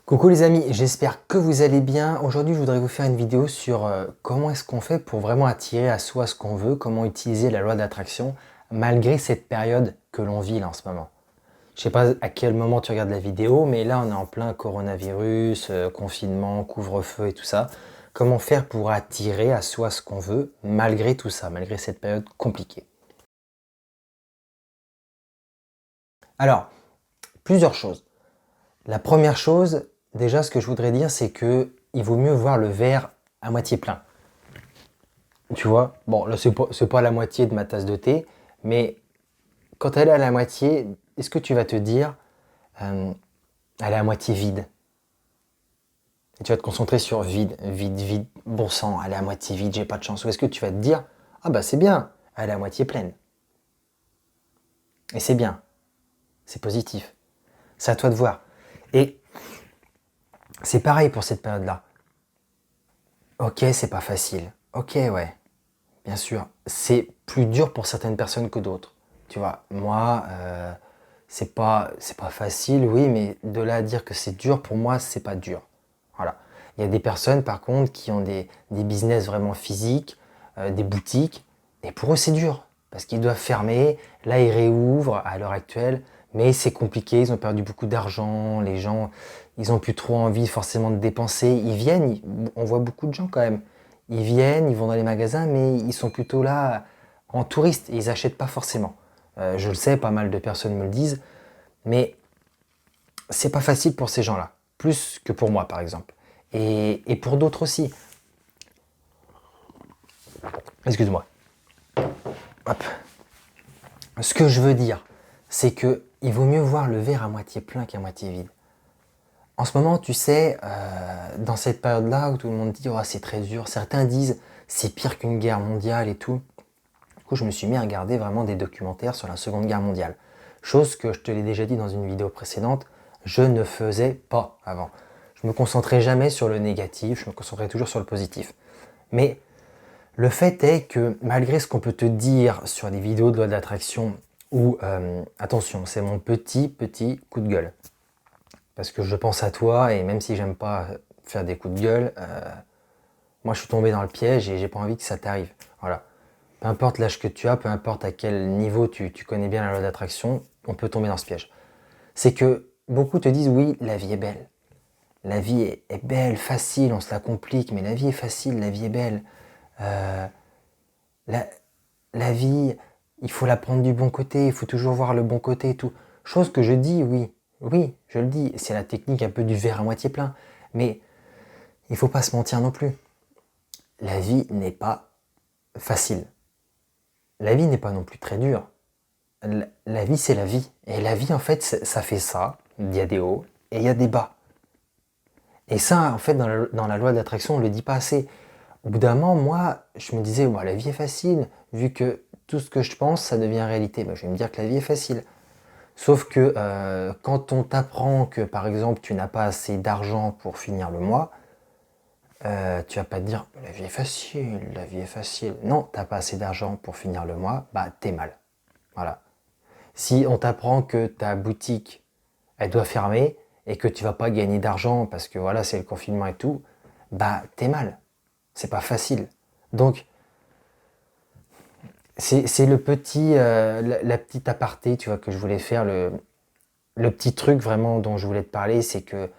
Coucou les amis, j'espère que vous allez bien. Aujourd'hui, je voudrais vous faire une vidéo sur comment est-ce qu'on fait pour vraiment attirer à soi ce qu'on veut, comment utiliser la loi d'attraction malgré cette période que l'on vit là en ce moment. Je sais pas à quel moment tu regardes la vidéo, mais là on est en plein coronavirus, confinement, couvre-feu et tout ça. Comment faire pour attirer à soi ce qu'on veut malgré tout ça, malgré cette période compliquée? Alors, plusieurs choses. La première chose, déjà, ce que je voudrais dire, c'est que il vaut mieux voir le verre à moitié plein. Tu vois? Bon, là, c'est pas la moitié de ma tasse de thé, mais quand elle est à la moitié, est-ce que tu vas te dire, euh, elle est à moitié vide? Et tu vas te concentrer sur vide, vide, vide, bon sang, elle est à moitié vide, j'ai pas de chance. Ou est-ce que tu vas te dire, ah bah c'est bien, elle est à moitié pleine. Et c'est bien, c'est positif. C'est à toi de voir. Et c'est pareil pour cette période-là. Ok, c'est pas facile. Ok, ouais. Bien sûr, c'est plus dur pour certaines personnes que d'autres. Tu vois, moi, c'est pas facile, oui, mais de là à dire que c'est dur, pour moi, c'est pas dur. Voilà. Il y a des personnes, par contre, qui ont des business vraiment physiques, des boutiques, et pour eux, c'est dur, parce qu'ils doivent fermer. Là, ils réouvrent à l'heure actuelle, mais c'est compliqué, ils ont perdu beaucoup d'argent, les gens, ils ont plus trop envie forcément de dépenser. Ils viennent, on voit beaucoup de gens quand même. Ils viennent, ils vont dans les magasins, mais ils sont plutôt là en touriste et ils n'achètent pas forcément. Je le sais, pas mal de personnes me le disent, mais c'est pas facile pour ces gens-là, plus que pour moi par exemple. Et pour d'autres aussi. Excuse-moi. Hop. Ce que je veux dire, c'est que il vaut mieux voir le verre à moitié plein qu'à moitié vide. En ce moment, tu sais, dans cette période-là où tout le monde dit oh, c'est très dur, certains disent c'est pire qu'une guerre mondiale et tout. Du coup, je me suis mis à regarder vraiment des documentaires sur la Seconde Guerre mondiale. Chose que je te l'ai déjà dit dans une vidéo précédente, je ne faisais pas avant. Je me concentrais jamais sur le négatif, je me concentrais toujours sur le positif. Mais le fait est que malgré ce qu'on peut te dire sur des vidéos de loi d'attraction, ou attention, c'est mon petit coup de gueule. Parce que je pense à toi et même si j'aime pas faire des coups de gueule, moi je suis tombé dans le piège et j'ai pas envie que ça t'arrive. Voilà. Peu importe l'âge que tu as, peu importe à quel niveau tu connais bien la loi d'attraction, on peut tomber dans ce piège. C'est que beaucoup te disent oui, la vie est belle. La vie est belle, facile, on se la complique, mais la vie est facile, la vie est belle. Euh, la, la vie, il faut la prendre du bon côté, il faut toujours voir le bon côté et tout. Chose que je dis, oui, oui, je le dis, c'est la technique un peu du verre à moitié plein. Mais il faut pas se mentir non plus. La vie n'est pas facile. La vie n'est pas non plus très dure. La vie, c'est la vie. Et la vie, en fait, ça fait ça. Il y a des hauts et il y a des bas. Et ça, en fait, dans la loi de l'attraction, on ne le dit pas assez. Au bout d'un moment, moi, je me disais, ouais, la vie est facile. Vu que tout ce que je pense, ça devient réalité. Ben, je vais me dire que la vie est facile. Sauf que quand on t'apprend que, par exemple, tu n'as pas assez d'argent pour finir le mois, tu vas pas te dire, la vie est facile, la vie est facile. Non, t'as pas assez d'argent pour finir le mois, bah t'es mal. Voilà. Si on t'apprend que ta boutique, elle doit fermer et que tu vas pas gagner d'argent parce que voilà, c'est le confinement et tout, bah t'es mal. C'est pas facile. Donc, c'est le petit, la petite aparté, tu vois, que je voulais faire, le petit truc vraiment dont je voulais te parler, c'est que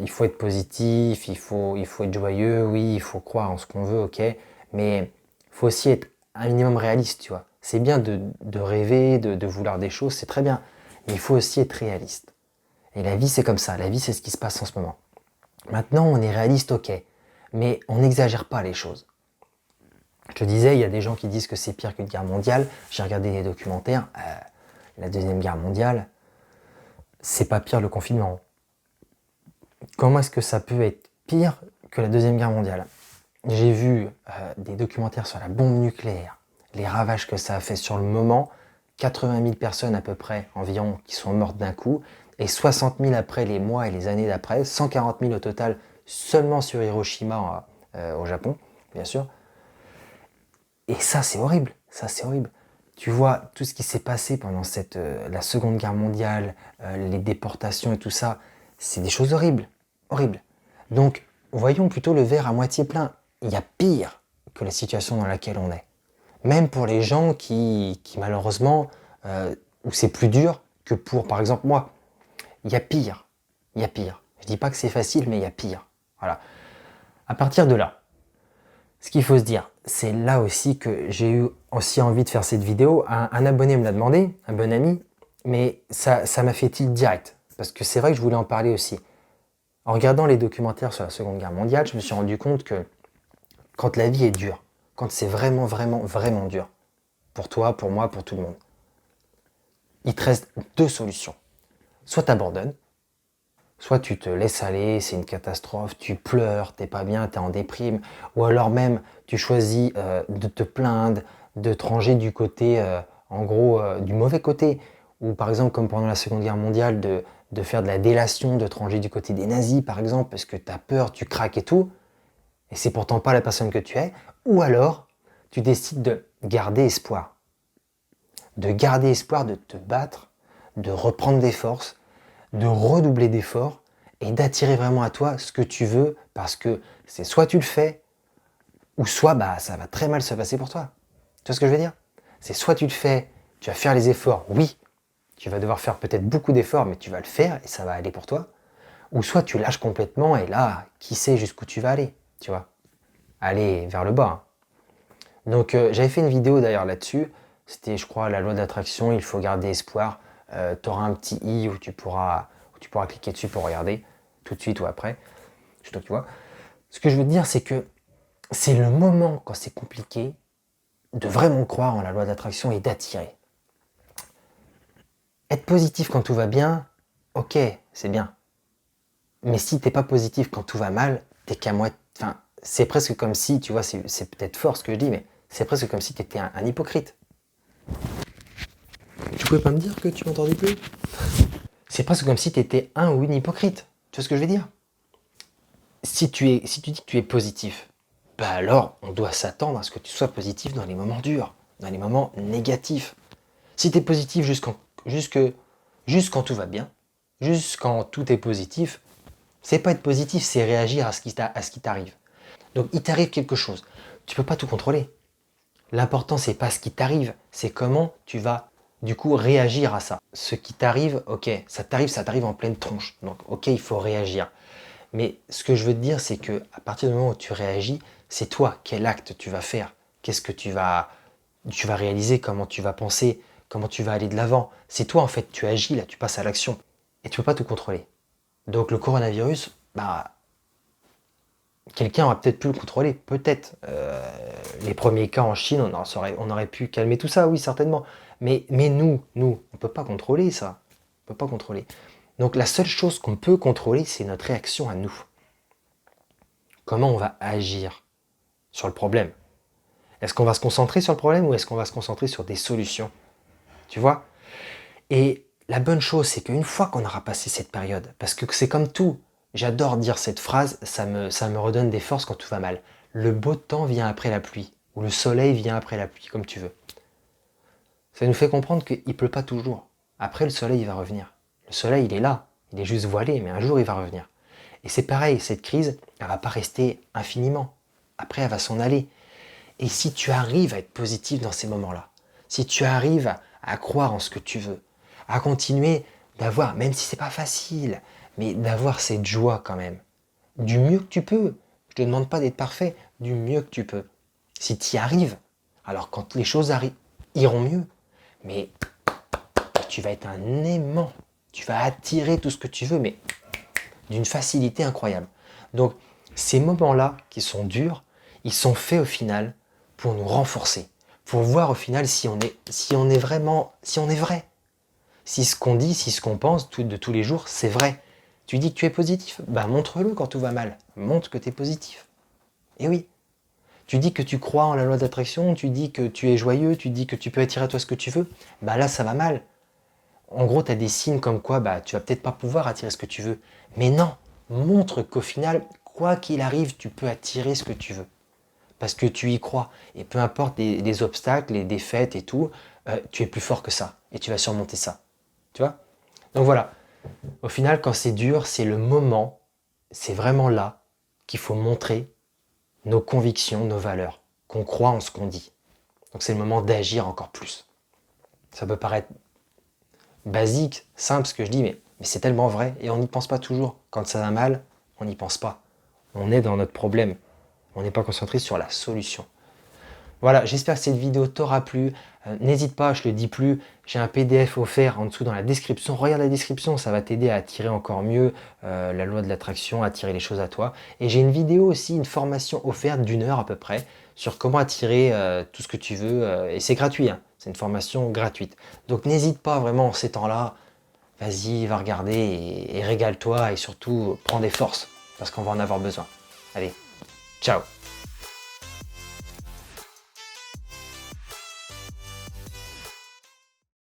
il faut être positif, il faut être joyeux, oui, il faut croire en ce qu'on veut, ok, mais il faut aussi être un minimum réaliste, tu vois. C'est bien de rêver, de vouloir des choses, c'est très bien, mais il faut aussi être réaliste. Et la vie, c'est comme ça, la vie, c'est ce qui se passe en ce moment. Maintenant, on est réaliste, ok, mais on n'exagère pas les choses. Je te disais, il y a des gens qui disent que c'est pire qu'une guerre mondiale. J'ai regardé des documentaires, la Deuxième Guerre mondiale, c'est pas pire le confinement. Comment est-ce que ça peut être pire que la Deuxième Guerre mondiale? J'ai vu des documentaires sur la bombe nucléaire, les ravages que ça a fait sur le moment, 80 000 personnes à peu près environ qui sont mortes d'un coup, et 60 000 après les mois et les années d'après, 140 000 au total seulement sur Hiroshima au Japon, bien sûr. Et ça c'est horrible, ça c'est horrible. Tu vois tout ce qui s'est passé pendant la Seconde Guerre mondiale, les déportations et tout ça, c'est des choses horribles, horribles. Donc, voyons plutôt le verre à moitié plein. Il y a pire que la situation dans laquelle on est. Même pour les gens qui malheureusement, où c'est plus dur que pour, par exemple, moi. Il y a pire. Il y a pire. Je dis pas que c'est facile, mais il y a pire. Voilà. À partir de là, ce qu'il faut se dire, c'est là aussi que j'ai eu aussi envie de faire cette vidéo. Un abonné me l'a demandé, un bon ami, mais ça m'a fait tilt direct. Parce que c'est vrai que je voulais en parler aussi. En regardant les documentaires sur la Seconde Guerre mondiale, je me suis rendu compte que quand la vie est dure, quand c'est vraiment, vraiment, vraiment dur, pour toi, pour moi, pour tout le monde, il te reste deux solutions. Soit tu abandonnes, soit tu te laisses aller, c'est une catastrophe, tu pleures, t'es pas bien, t'es en déprime, ou alors même tu choisis de te plaindre, de te ranger du côté, en gros, du mauvais côté, ou par exemple comme pendant la Seconde Guerre mondiale, de faire de la délation, de te ranger du côté des nazis par exemple, parce que t'as peur, tu craques et tout, et c'est pourtant pas la personne que tu es, ou alors tu décides de garder espoir. De garder espoir, de te battre, de reprendre des forces, de redoubler d'efforts et d'attirer vraiment à toi ce que tu veux parce que c'est soit tu le fais ou soit bah, ça va très mal se passer pour toi. Tu vois ce que je veux dire? C'est soit tu le fais, tu vas faire les efforts, oui, tu vas devoir faire peut-être beaucoup d'efforts mais tu vas le faire et ça va aller pour toi. Ou soit tu lâches complètement et là, qui sait jusqu'où tu vas aller, tu vois? Aller vers le bas. Donc j'avais fait une vidéo d'ailleurs là-dessus, c'était je crois la loi d'attraction, il faut garder espoir. Tu auras un petit i où tu pourras cliquer dessus pour regarder tout de suite ou après, c'est toi qui vois. Ce que je veux te dire, c'est que c'est le moment quand c'est compliqué de vraiment croire en la loi d'attraction et d'attirer. Être positif quand tout va bien, ok, c'est bien. Mais si t'es pas positif quand tout va mal, t'es qu'à moitié. Enfin, c'est presque comme si, tu vois, c'est peut-être fort ce que je dis, mais c'est presque comme si t'étais un hypocrite. Tu pouvais pas me dire que tu m'entendais plus? C'est presque comme si tu étais un ou une hypocrite. Tu vois ce que je veux dire? Si tu dis que tu es positif, bah alors on doit s'attendre à ce que tu sois positif dans les moments durs, dans les moments négatifs. Si tu es positif juste quand tout va bien, juste quand tout est positif, c'est pas être positif, c'est réagir à ce qui t'arrive. Donc il t'arrive quelque chose. Tu peux pas tout contrôler. L'important c'est pas ce qui t'arrive, c'est comment tu vas du coup réagir à ça. Ce qui t'arrive, ok, ça t'arrive en pleine tronche. Donc ok, il faut réagir. Mais ce que je veux te dire, c'est que à partir du moment où tu réagis, c'est toi, quel acte tu vas faire, qu'est-ce que tu vas réaliser, comment tu vas penser, comment tu vas aller de l'avant. C'est toi en fait, tu agis là, tu passes à l'action. Et tu peux pas tout contrôler. Donc le coronavirus, bah quelqu'un aurait peut-être pu le contrôler, peut-être. Les premiers cas en Chine, on aurait pu calmer tout ça, oui, certainement. Mais nous, on peut pas contrôler ça. On peut pas contrôler. Donc la seule chose qu'on peut contrôler, c'est notre réaction à nous. Comment on va agir sur le problème? Est-ce qu'on va se concentrer sur le problème ou est-ce qu'on va se concentrer sur des solutions? Tu vois? Et la bonne chose, c'est qu'une fois qu'on aura passé cette période, parce que c'est comme tout, j'adore dire cette phrase, ça me redonne des forces quand tout va mal. Le beau temps vient après la pluie, ou le soleil vient après la pluie, comme tu veux. Ça nous fait comprendre qu'il ne pleut pas toujours. Après, le soleil, il va revenir. Le soleil, il est là, il est juste voilé, mais un jour, il va revenir. Et c'est pareil, cette crise, elle va pas rester infiniment. Après, elle va s'en aller. Et si tu arrives à être positif dans ces moments-là, si tu arrives à croire en ce que tu veux, à continuer d'avoir, même si c'est pas facile, mais d'avoir cette joie quand même, du mieux que tu peux. Je te demande pas d'être parfait, du mieux que tu peux. Si tu y arrives, alors quand les choses iront mieux, mais tu vas être un aimant, tu vas attirer tout ce que tu veux, mais d'une facilité incroyable. Donc, ces moments-là qui sont durs, ils sont faits au final pour nous renforcer, pour voir au final si on est vrai. Si ce qu'on dit, si ce qu'on pense de tous les jours, c'est vrai. Tu dis que tu es positif, bah montre-le quand tout va mal. Montre que tu es positif. Et oui. Tu dis que tu crois en la loi d'attraction, tu dis que tu es joyeux, tu dis que tu peux attirer à toi ce que tu veux, bah là ça va mal. En gros, tu as des signes comme quoi bah, tu vas peut-être pas pouvoir attirer ce que tu veux. Mais non, montre qu'au final, quoi qu'il arrive, tu peux attirer ce que tu veux. Parce que tu y crois. Et peu importe les obstacles, les défaites et tout, tu es plus fort que ça. Et tu vas surmonter ça. Tu vois? Donc voilà. Au final, quand c'est dur, c'est le moment, c'est vraiment là qu'il faut montrer nos convictions, nos valeurs, qu'on croit en ce qu'on dit. Donc c'est le moment d'agir encore plus. Ça peut paraître basique, simple ce que je dis, mais c'est tellement vrai et on n'y pense pas toujours. Quand ça va mal, on n'y pense pas. On est dans notre problème. On n'est pas concentré sur la solution. Voilà, j'espère que cette vidéo t'aura plu. N'hésite pas, je le dis plus, j'ai un PDF offert en dessous dans la description. Regarde la description, ça va t'aider à attirer encore mieux la loi de l'attraction, attirer les choses à toi. Et j'ai une vidéo aussi, une formation offerte d'1 heure à peu près, sur comment attirer tout ce que tu veux. Et c'est gratuit, hein. C'est une formation gratuite. Donc n'hésite pas vraiment en ces temps-là, vas-y, va regarder et régale-toi et surtout prends des forces, parce qu'on va en avoir besoin. Allez, ciao!